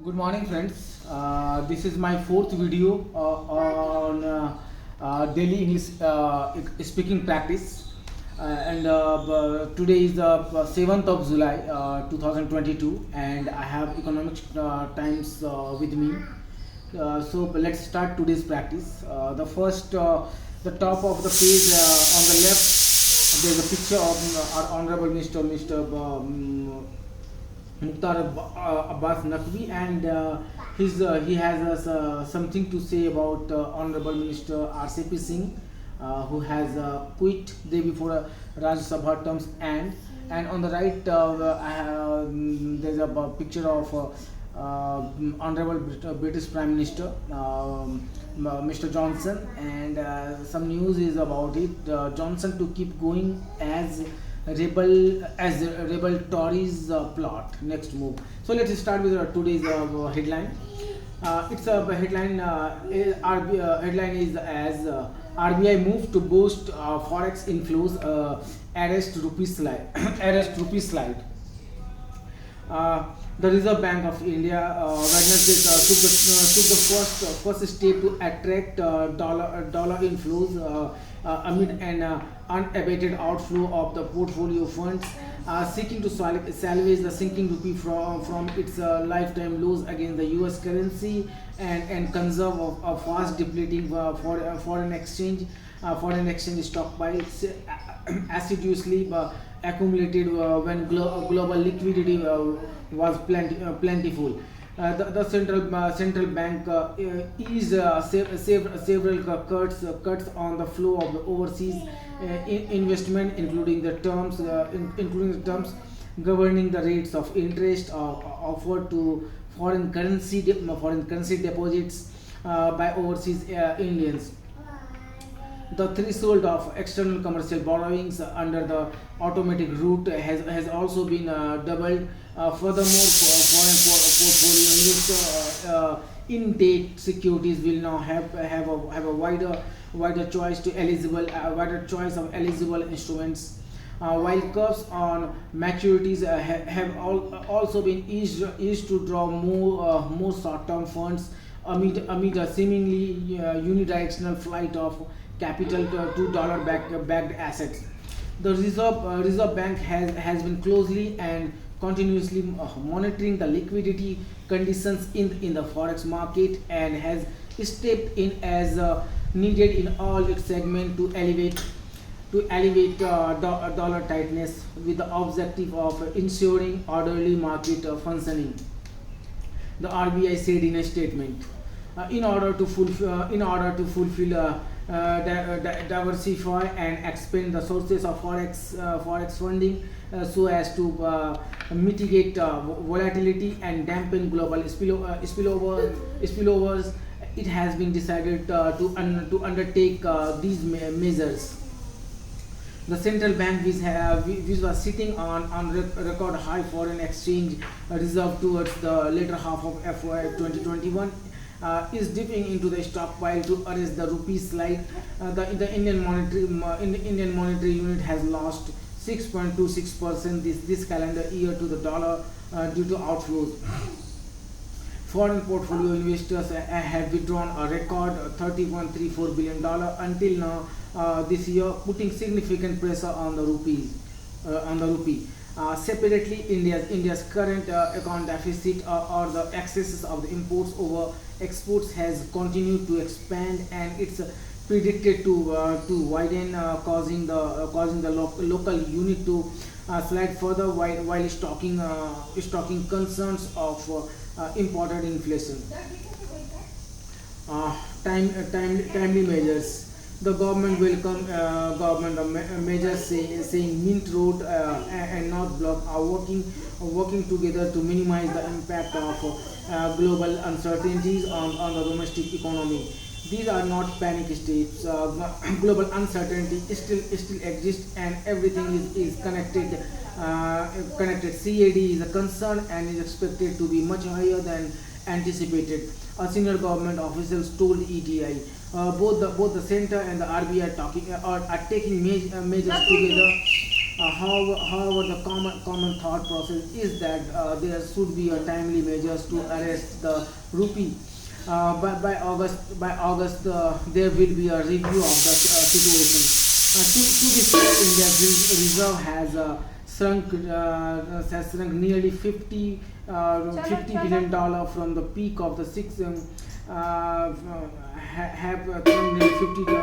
Good morning, friends. This is my fourth video on daily English speaking practice, and today is the 7th of July 2022, and I have economics times with me. So let's start today's practice. The top of the page on the left, there's a picture of our honorable Mr. Mukhtar Abbas Naqvi, and he has something to say about Honorable Minister RCP Singh, who has quit day before Rajya Sabha terms and on the right there's a picture of Honorable British Prime Minister Mr. Johnson, and some news is about it. Johnson to keep going as rebel Tories plot next move. So let's start with today's headline. It's a headline. Headline is as RBI move to boost forex inflows. Arrest rupee slide. Arrest rupee slide. The Reserve Bank of India Wednesday took the first step to attract dollar inflows amid an unabated outflow of the portfolio funds, seeking to salvage the sinking rupee from its lifetime lows against the U.S. currency and conserve a fast depleting foreign exchange stockpiles assiduously accumulated when global liquidity was plentiful. The central bank eased several cuts on the flow of the overseas investment, including the terms governing the rates of interest offered to foreign currency deposits by overseas Indians. The threshold of external commercial borrowings under the automatic route has also been doubled. Furthermore, portfolio investor in debt securities will now have a wider choice to eligible wider choice of eligible instruments. While curves on maturities also been eased to draw more short-term funds amid a seemingly unidirectional flight of capital to dollar backed assets. The Reserve Bank has been closely and continuously monitoring the liquidity conditions in the forex market and has stepped in as needed in all its segments to elevate dollar tightness with the objective of ensuring orderly market functioning, the RBI said in a statement. In order to diversify and expand the sources of forex funding so as to mitigate volatility and dampen global spillovers, it has been decided to undertake these measures. The central bank, which was sitting on record high foreign exchange reserve towards the later half of FY 2021, is dipping into the stockpile to arrest the rupee slide. The Indian monetary unit has lost 6.26% this calendar year to the dollar due to outflows. Foreign portfolio investors have withdrawn a record $30.34 billion until now this year, putting significant pressure on the rupee. Separately, India's current account deficit or the excesses of the imports over exports has continued to expand, and it's predicted to widen, causing the local unit to slide further while stocking concerns of imported inflation. Timely measures. The government welcome measures saying Mint Road and North Block are working together to minimize the impact of global uncertainties on the domestic economy. These are not panic states. Global uncertainty still exists, and everything is connected. Connected. CAD is a concern and is expected to be much higher than anticipated. A senior government officials told ETI. Both the center and the RBI are taking measures together However, the common thought process is that there should be a timely measures to arrest the rupee. By August, there will be a review of the situation. To be fair, India's reserve has shrunk nearly 50 billion dollar from the peak of the six. Have shrunk nearly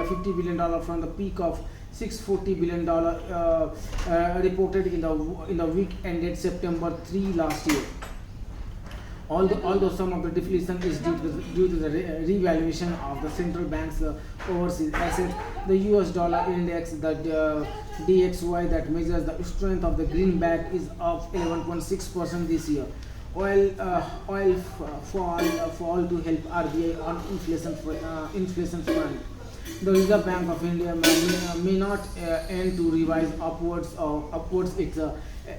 50 billion dollar from the peak of 640 billion dollar reported in the week ended September 3 last year. Although some of the deflation is due to the revaluation of the central bank's overseas assets, the US dollar index, the DXY that measures the strength of the greenback, is up 11.6% this year. Fall to help RBI on inflation front. The Reserve Bank of India may not end to revise upwards its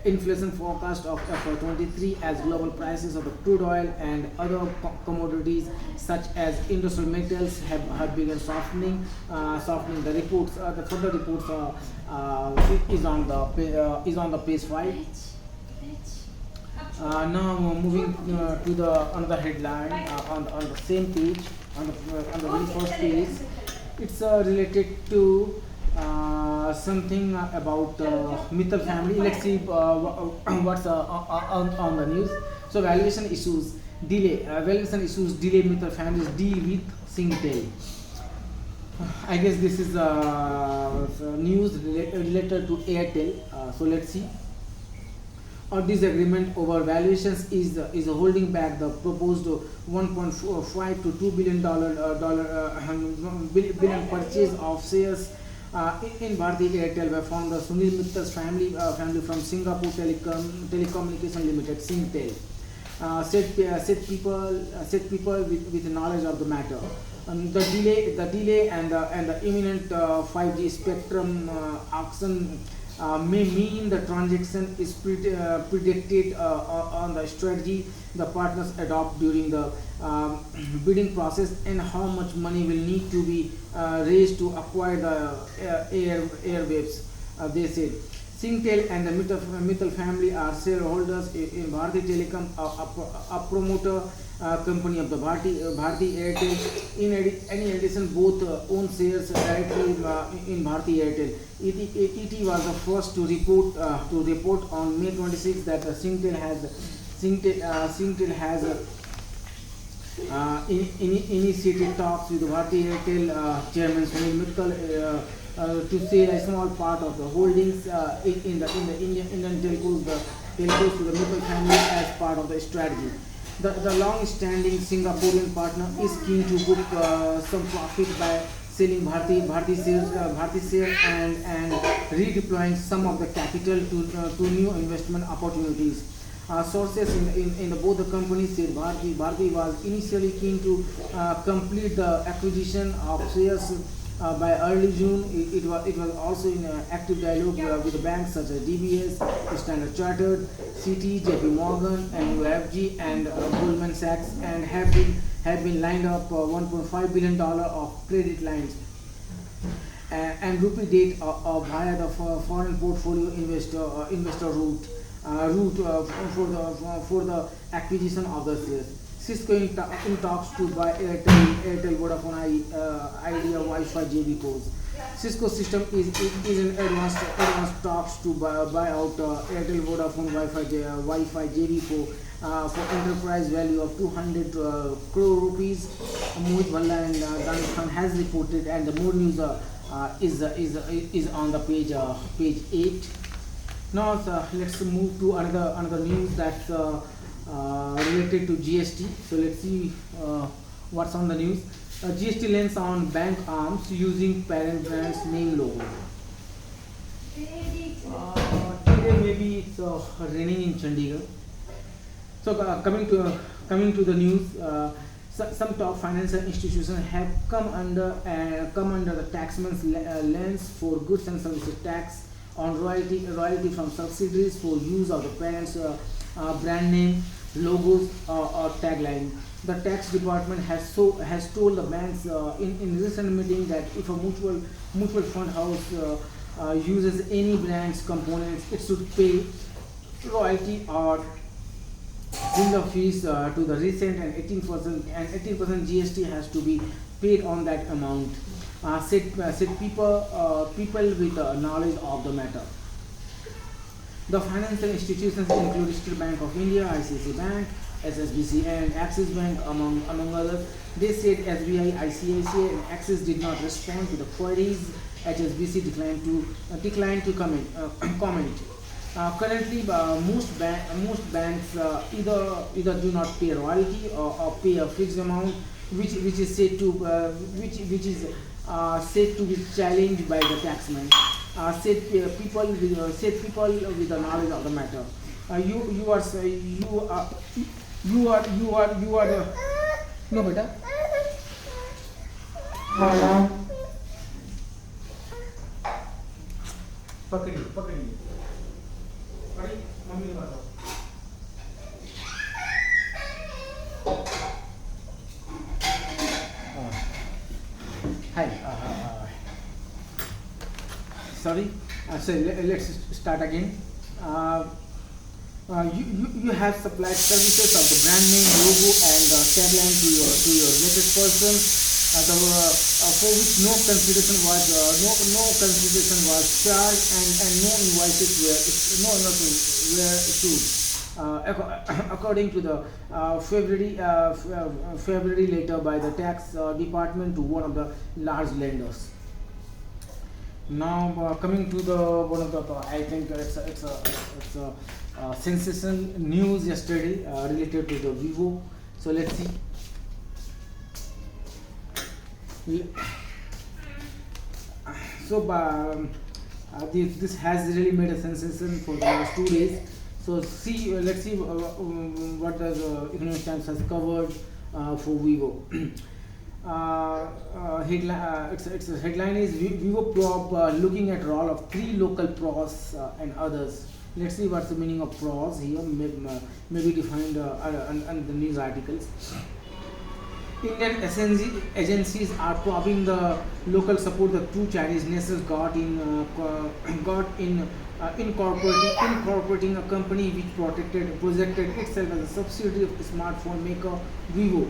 inflation forecast of FY23 as global prices of the crude oil and other commodities such as industrial metals have begun softening. The reports, the further reports is on the page 5. Now moving to the another headline on the same page, on the very first page. It's related to something about Mittal family. Let's see what's on the news. So valuation issues delay Mittal families deal with Singtel. I guess this is news related to Airtel. So let's see. A disagreement over valuations is holding back the proposed 1.5 to 2 billion billion purchase of shares in Bharti Airtel by founder Sunil Mittal's family from Singapore Telecommunication Limited, Singtel. Said people with knowledge of the matter. The delay and the imminent 5G spectrum auction may mean the transaction is predicted on the strategy the partners adopt during the bidding process and how much money will need to be raised to acquire the airwaves. They said. Singtel and the Mittal family are shareholders in Bharti Telecom, a promoter company of the Bharti Airtel. In addition, both own shares directly in Bharti Airtel. ET was the first to report on May 26 that Singtel has initiated talks with Bharti Airtel chairman Sunil Mittal to sell a small part of the holdings in the Indian telcos to the Mittal family as part of the strategy. The long-standing Singaporean partner is keen to book some profit by selling Bharti shares and redeploying some of the capital to new investment opportunities. Sources in both the companies said Bharti was initially keen to complete the acquisition of shares by early June. It was also in active dialogue with the banks such as DBS, Standard Chartered, Citi, JP Morgan, and UFG and Goldman Sachs, and have been lined up $1.5 billion of credit lines and rupee debt via the foreign portfolio investor route for the acquisition of the shares. Cisco in talks to buy Airtel Vodafone Idea Wi-Fi JV cores. Cisco system is in advanced talks to buy out Airtel Vodafone Wi-Fi JV for enterprise value of 200 crore rupees. Mohit Bhalla and Daliy Khan has reported, and the more news is on the page 8. Now let's move to another news that's related to GST. So let's see what's on the news. GST lends on bank arms using parent brand's name logo. Today maybe it's raining in Chandigarh. So coming to the news, some top financial institutions have come under the taxman's lens for goods and services tax on royalty from subsidiaries for use of the parent's brand name, logos, or tagline. The tax department has told the banks in recent meeting that if a mutual fund house uses any brand's components, it should pay royalty or similar fees to the recent, and 18% GST has to be paid on that amount. Said people with knowledge of the matter. The financial institutions include State Bank of India, ICICI Bank, SSBC, and Axis Bank, among others. They said SBI, ICICI, and Axis did not respond to the queries. HSBC declined to comment. Currently, most banks either do not pay royalty, or pay a fixed amount, which is said to said to be challenged by the taxman. Said people with the knowledge of the matter. You are the no beta. पकड़िए अरे mummy ने बताओ. Hi. Sorry. Let's start again. You have supplied services of the brand name, logo, and tagline to your related persons, for which no consideration was charged, and no invoices were issued. According to the February letter by the tax department to one of the large lenders. Now coming to the one of the I think it's a sensational news yesterday related to the Vivo. So let's see. So this has really made a sensation for the last 2 days. So let's see what the Economic Times has covered for Vivo. Its headline is Vivo probe looking at role of 3 local pros and others. Let's see what's the meaning of pros here, maybe defined under the news articles. Indian agencies are probing the local support the 2 Chinese nationals got in incorporating a company which projected itself as a subsidiary of smartphone maker Vivo.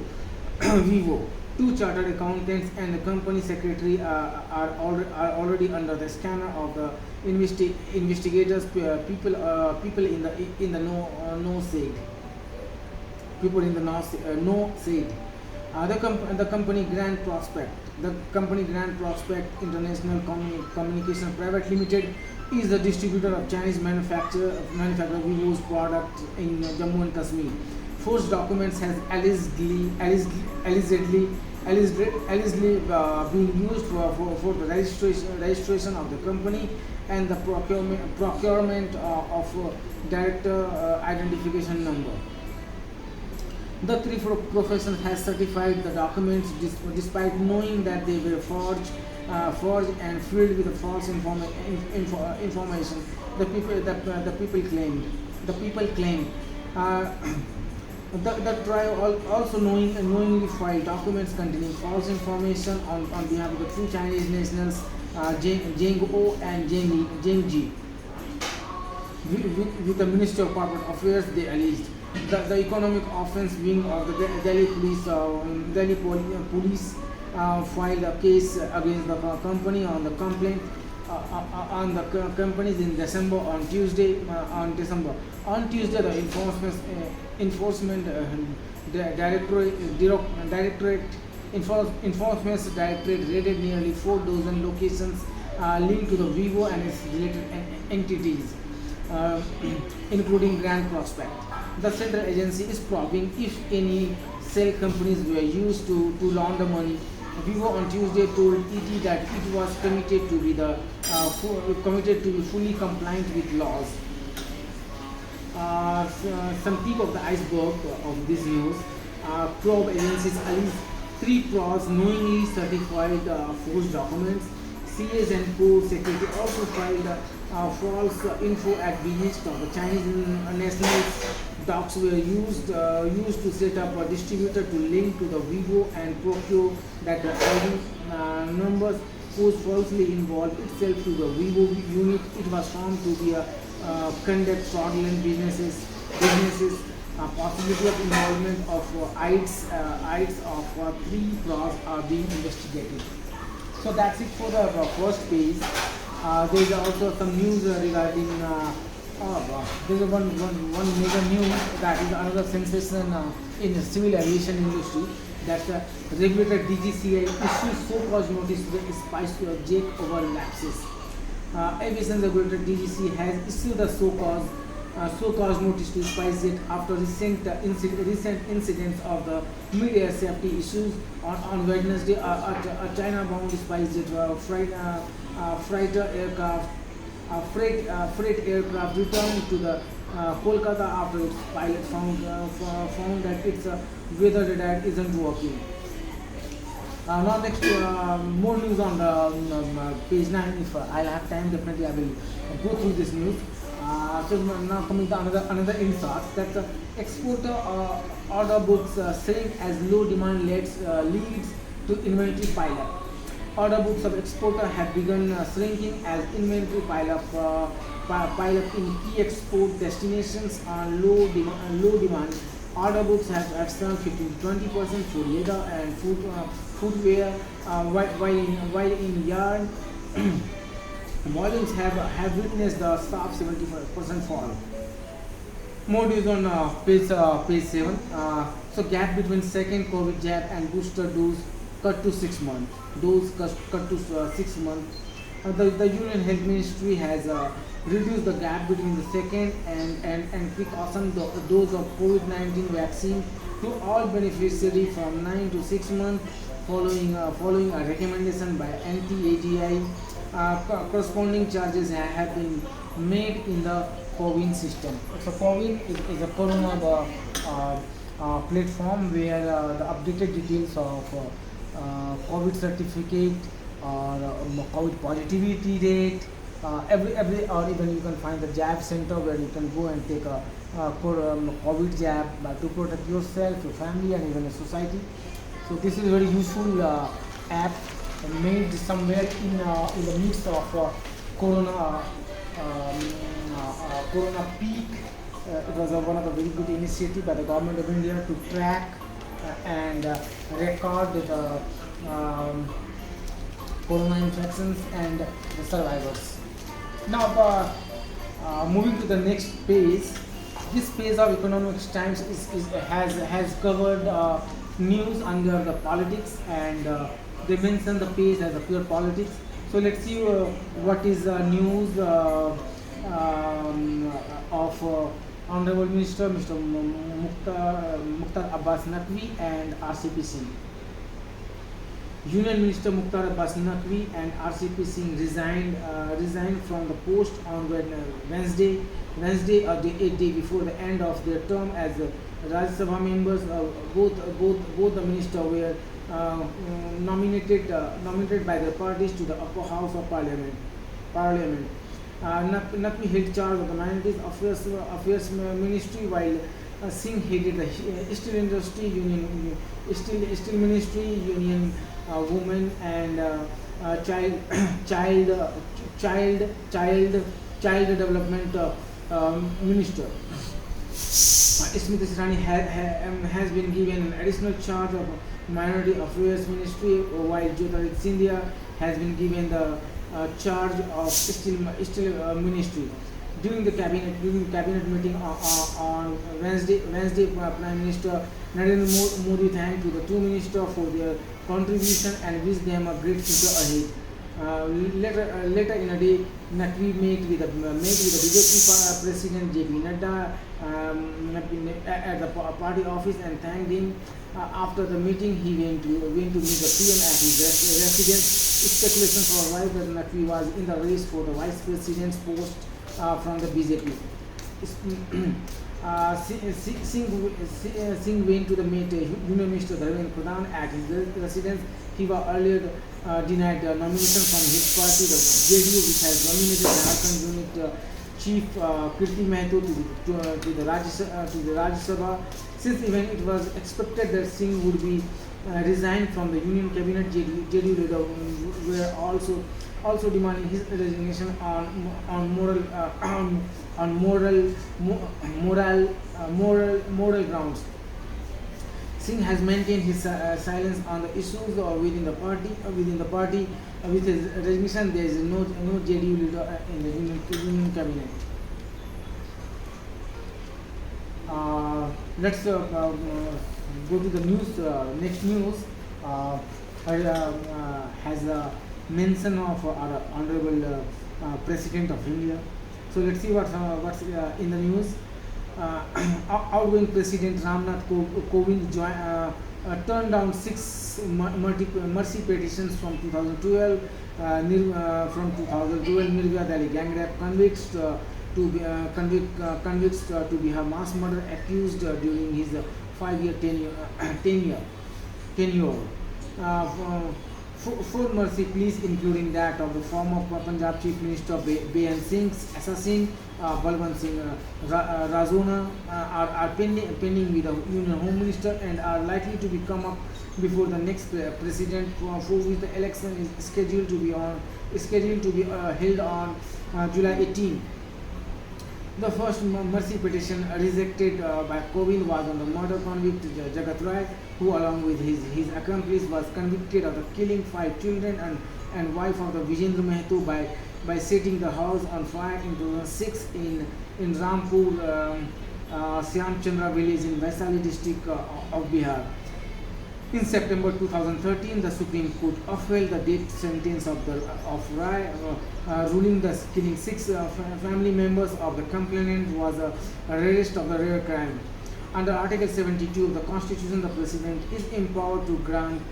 Vivo. 2 chartered accountants and the company secretary are already under the scanner of the investigators. People in the know said. People in the know said. The company Grand Prospect International Communication Private Limited is the distributor of Chinese manufacturer Vivo's product in Jammu and Kashmir. Forged documents has allegedly being used for the registration of the company and the procurement of director identification number. The 3 professionals has certified the documents despite knowing that they were forged and filled with false information. The people claimed. The trial also knowingly filed documents containing false information on behalf of the 2 Chinese nationals, Zheng O and Zheng Ji. With the Ministry of Corporate Affairs, they alleged. The economic offense wing of the Delhi police filed a case against the company on the complaint on the companies in December. On Tuesday, the enforcement directorate raided nearly 4 dozen locations linked to the Vivo and its related entities, including Grand Prospect. The central agency is probing if any cell companies were used to launder money. Vivo on Tuesday told ET that it was committed to be fully compliant with laws. Some tip of the iceberg of this news. Probe agencies alleged 3 pros knowingly certified forged documents. CS and Co. Secretary also filed false info at behest of the Chinese nationals. Docs were used to set up a distributor to link to the Vivo and procure that the ID numbers was falsely involved itself to the Vivo unit. It was found to be a conduct fraudulent businesses. Possibility of involvement of IDs of three pros are being investigated. So that's it for the first page. There is also some news regarding. There is one major news that is another sensation in the civil aviation industry. That the regulator DGCA issues so-called notice to the spice jet over lapses. Aviation regulator DGC has issued a so-called notice to SpiceJet after recent incidents of the mid-air safety issues. On Wednesday, a China-bound SpiceJet freight aircraft returned to the Kolkata after its pilot found that its weather radar isn't working. Now next, more news on the page 9. If I'll have time, definitely I will go through this news. So now coming to another insight that the exporter order books selling as low demand leads to inventory pile-up. Order books of exporter have begun shrinking as inventory pile-up in key export destinations on low demand. Order books have shrunk 15 to 20% for leather and footwear, while in yarn volumes have witnessed a sharp 75% fall. More news on page 7. So gap between second COVID jab and booster dose cut to 6 months. Dose cut to 6 months. The Union Health Ministry has reduced the gap between the second and precaution dose of COVID-19 vaccine to all beneficiaries from 9 to 6 months, following a recommendation by NTAGI. Corresponding charges have been made in the CoWIN system. So CoWIN is a corona platform where the updated details of COVID certificate or COVID positivity rate, every or even you can find the jab center where you can go and take a COVID jab to protect yourself, your family, and even the society. So this is a very useful app made somewhere in the midst of corona peak. It was one of the very good initiative by the government of India to track and record the corona infections and the survivors. Now, moving to the next page. This page of Economics Times has covered news under the politics, and they mention the page as a pure politics. So let's see what is news of Honorable Minister Mr. Mukhtar Abbas Naqvi and RCP Singh. Union Minister Mukhtar Abbas Naqvi and RCP Singh resigned from the post on Wednesday, a day before the end of their term as Rajya Sabha members. Both the ministers were nominated by the parties to the upper house of Parliament. Naqvi held charge of the Minorities Affairs Ministry, while Singh headed the Steel Industry Union, Steel Ministry, Union, Women and Child Development Minister. Smriti Irani has been given an additional charge of Minority Affairs Ministry, while Jyotiraj Scindia has been given the charge of Steel Ministry. During the cabinet meeting on Wednesday, Prime Minister Narendra Modi thanked to the two ministers for their contribution and wished them a great future ahead. Later in a day, Naqvi met with the BJP President JP Nadda at the party office and thanked him. After the meeting, he went to meet the PM at his residence. Speculations were rife that Naqvi was in the race for the vice president's post from the BJP. Singh went to the meet Union Minister Dharmendra Pradhan at his residence. He was earlier denied nomination from his party, the JDU, which has nominated the Jharkhand unit Chief Kirti Mehto to the Rajya Sabha. Since even it was expected that Singh would be resigned from the Union Cabinet, JDU leader were also demanding his resignation on moral grounds. Singh has maintained his silence on the issues within the party. With his resignation, there is no JDU leader in the Union Cabinet. Let's go to the news. Next news has a mention of our honorable President of India. So let's see what's in the news. Outgoing President Ramnath Kovind turned down 6 mercy petitions from 2012. From 2012, Nirvya Daliy gang rape convicts to be her mass murder accused during his 5-year tenure. Four mercy pleas, including that of the former Punjab Chief Minister Bean Singh's assassin Balwant Singh Rajona, are pending with the Union Home Minister and are likely to come up before the next president, for which the election is scheduled to be held on July 18. The first mercy petition rejected by Kovind was on the murder convict Jagat Rai, who along with his accomplice was convicted of the killing 5 children and wife of the Vijendra Mehto by setting the house on fire in 2006 in Rampur Syam Chandra village in Vaishali district of Bihar. In September 2013, the Supreme Court upheld the death sentence of Rai, ruling the killing 6 family members of the complainant was a arrest of the rare crime. Under Article 72 of the Constitution, the President is empowered to grant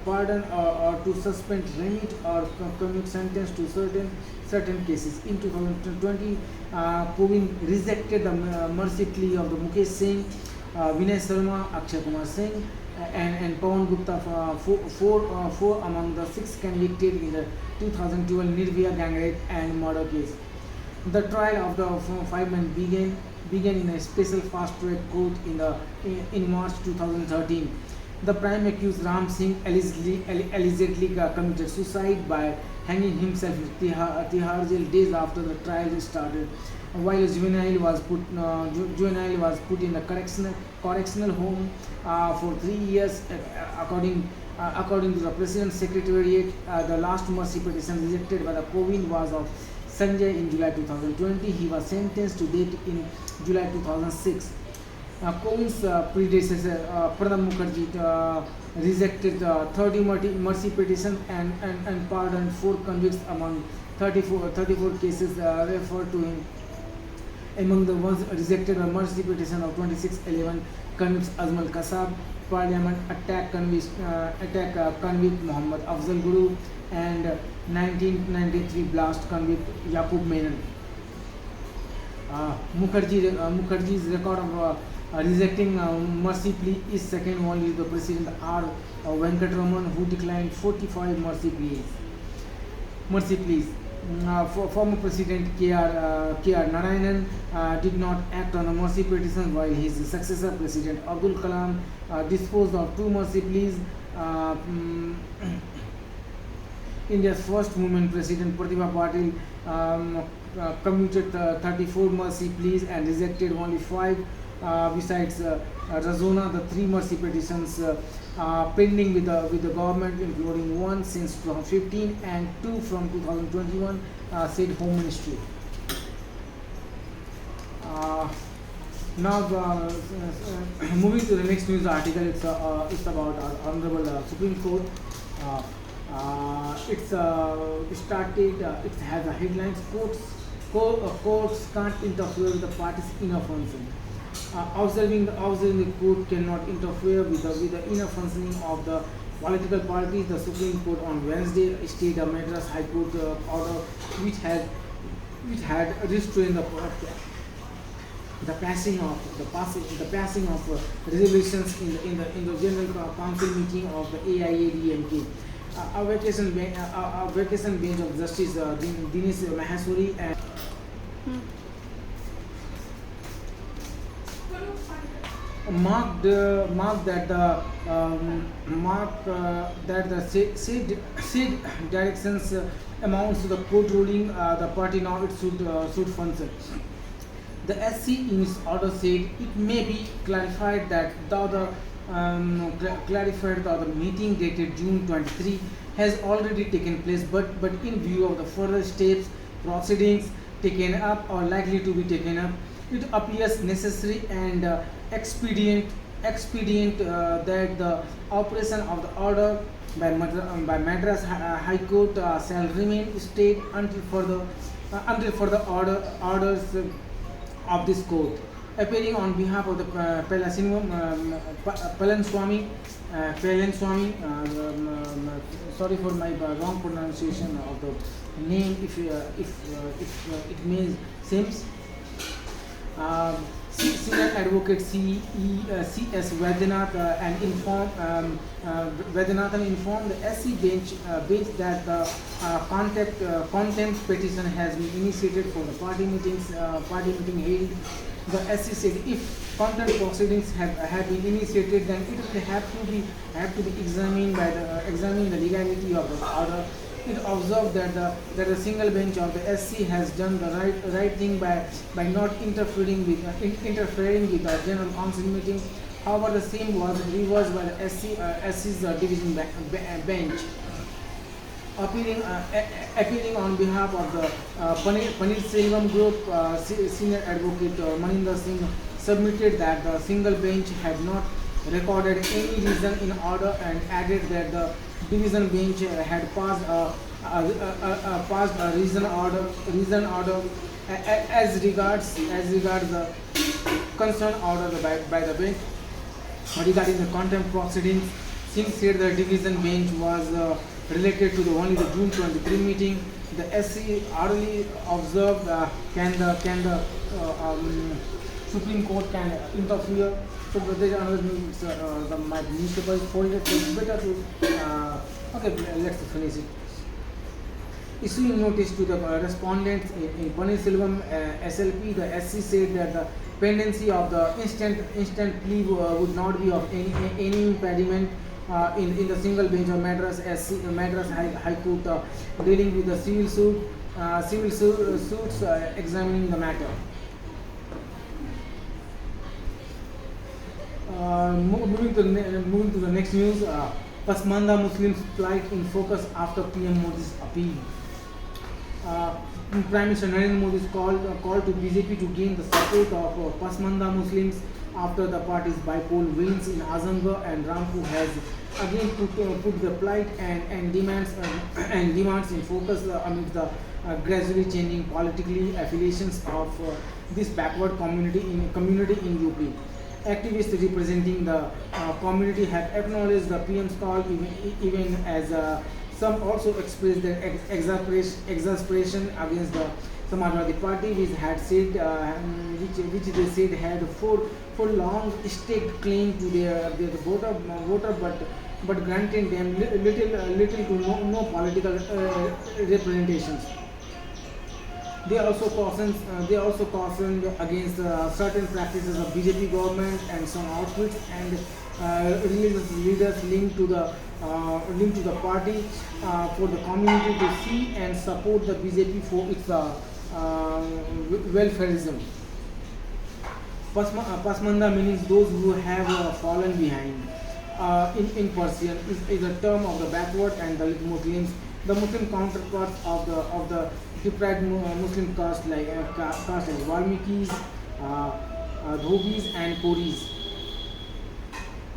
pardon or to suspend, remit or commute sentence to certain cases. In 2020, Kovind rejected the mercy plea of the Mukesh Singh, Vinay Sharma, Akshay Kumar Singh, and Pawan Gupta, four among the 6 convicted in the 2012 Nirvya gang rape and murder case. The trial of the 5 men began in a special fast-track court in March 2013. The prime accused Ram Singh allegedly committed suicide by hanging himself in Tihar jail days after the trial started. While a juvenile was put in a correctional home for 3 years, according to the President's Secretariat, the last mercy petition rejected by the Kovind was of Sanjay in July 2020. He was sentenced to death in July 2006. Kovind's predecessor Pranab Mukherjee rejected 30 mercy petitions and pardoned 4 convicts among 34 cases referred to him. Among the ones rejected a mercy petition of 2611 convicts Azmal Kasab, Parliament attack convict Muhammad Afzal Guru, and 1993 blast convict Yaqub Menon. Mukherjee's record of rejecting mercy plea is second only to the President R. Venkatraman, who declined 45 mercy pleas. Former President K.R. Narayanan did not act on the mercy petition, while his successor President Abdul Kalam disposed of 2 mercy pleas. India's first woman President Pratibha Patil commuted 34 mercy pleas and rejected only 5. Besides Razona, the 3 mercy petitions pending with the government, including 1 since 2015 and 2 from 2021, said Home Ministry. Now, moving to the next news article, it's about our Honorable Supreme Court. It has a headlines: courts can't interfere with the party's inner function. Observing the court cannot interfere with the inner functioning of the political parties. The Supreme Court on Wednesday stayed a Madras High Court order which had restrained the passing of resolutions in the General Council meeting of the AIADMK. A vacation bench of Justice Dinesh Maheswari and marked that the said directions amounts to the court ruling. The party now it should function. The SC in its order said it may be clarified that the meeting dated June 23 has already taken place, but in view of the further steps, proceedings taken up or likely to be taken up, it appears necessary and expedient that the operation of the order by Madras High Court shall remain stayed until further orders of this court. Appearing on behalf of the Palanswamy, sorry for my wrong pronunciation of the name if it means seems. Senior Advocate C.S. Vaidyanathan informed the SC bench that the contempt petition has been initiated for the party meeting held. The SC said if contempt proceedings have been initiated, then it will have to be examined the legality of the order. It observed that the single bench of the SC has done the right thing by not interfering with the General Council meeting. However, the same was reversed by the SC's division bench. Appearing on behalf of the Paneer Selvam Group, Senior Advocate Maninder Singh submitted that the single bench had not recorded any reason in order and added that the division bench had passed a reason order as regards the concern order by the bench regarding the contempt proceedings. Since said the division bench was related to only the June 23 meeting, the SC orally observed can the Supreme Court can interfere. So there is another news. My newspaper is folded. So it's better to okay. Let's finish it. Issuing notice to the respondents in Paneer Selvam SLP, the SC said that the pendency of the instant plea would not be of any impediment in the single bench of Madras High Court dealing with the civil suits examining the matter. Moving to the next news, Pasmanda Muslims plight in focus after PM Modi's appeal. Prime Minister Narendra Modi's call to BJP to gain the support of Pasmanda Muslims after the party's bipolar wins in Azamgarh and Rampur has again put the plight and demands in focus amid the gradually changing politically affiliations of this backward community in UP. Activists representing the community have acknowledged the PM's call, even as some also expressed their exasperation against the Samajwadi Party, which they said had for long staked claim to their voter, but granting them little to no political representations. They also cautioned against certain practices of BJP government and some outfits and religious leaders linked to the party for the community to see and support the BJP for its welfareism. Pasmanda means those who have fallen behind. In Persian is a term of the backward and Dalit Muslims, the Muslim counterparts of the deprived Muslim caste like Valmikis, Dhobis and Koris.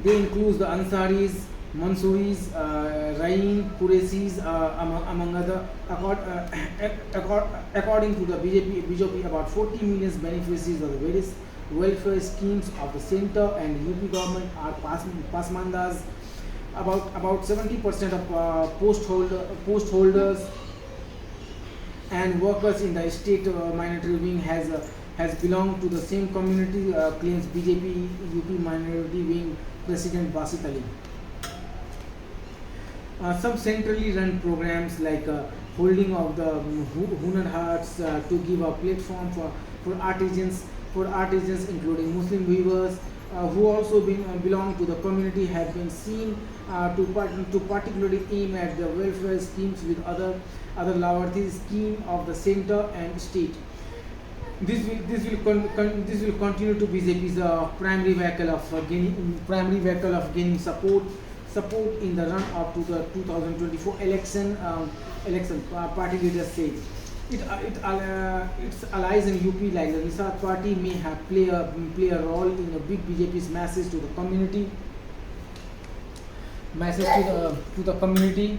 They include the Ansaris, Mansuris, Rain, Quresis, among other. According to the BJP, about 40 million beneficiaries of the various welfare schemes of the center and UP government are Pasmandas. About 70% of post holders and workers in the state minority wing has belonged to the same community, claims BJP UP minority wing President Basit Ali. Some centrally run programs like holding of the Hunar Hearts to give a platform for artisans including Muslim weavers who also belong to the community have been seen to particularly aim at the welfare schemes with other Lawarthi scheme of the center and state. This will continue to be BJP's primary vehicle of gaining support in the run up to the 2024 election. Party leaders said its allies in UP like the Nisat party may have play a role in a big BJP's message to the community. Message to the community.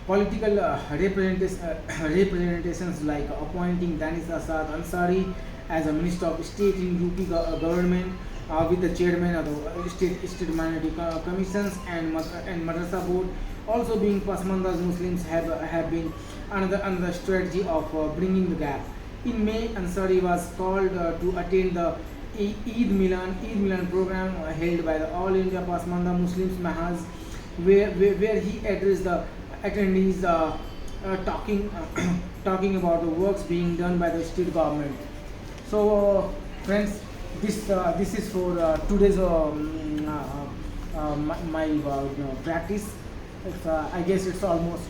Political representations like appointing Danis Asad Ansari as a Minister of State in UP government with the chairman of the state minority commissions and Madrasa board also being Pasmandas Muslims have been another strategy of bringing the gap. In May, Ansari was called to attend the Eid Milan program held by the All India Pasmanda Muslims Mahaz, where he addressed the attendees talking about the works being done by the state government. So, friends, this is for today's my practice. I guess it's almost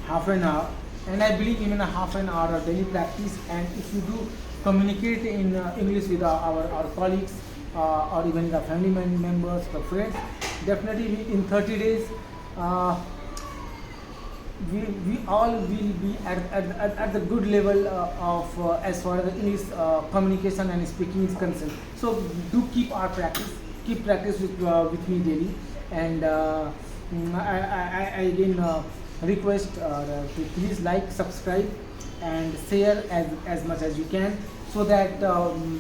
half an hour, and I believe even a half an hour of daily practice. And if you do communicate in English with our colleagues or even the family members, the friends, definitely in 30 days. We all will be at the good level of as far as the English communication and speaking is concerned. So do keep practice with me daily, and I again request to please like, subscribe, and share as much as you can, so that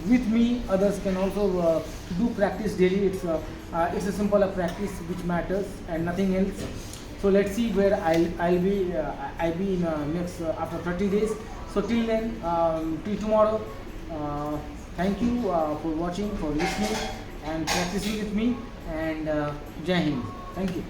with me others can also do practice daily. It's a simple practice which matters and nothing else. So let's see where I'll be in next after 30 days. So till then, till tomorrow. Thank you for watching, for listening, and practicing with me. And Jai Hind. Thank you.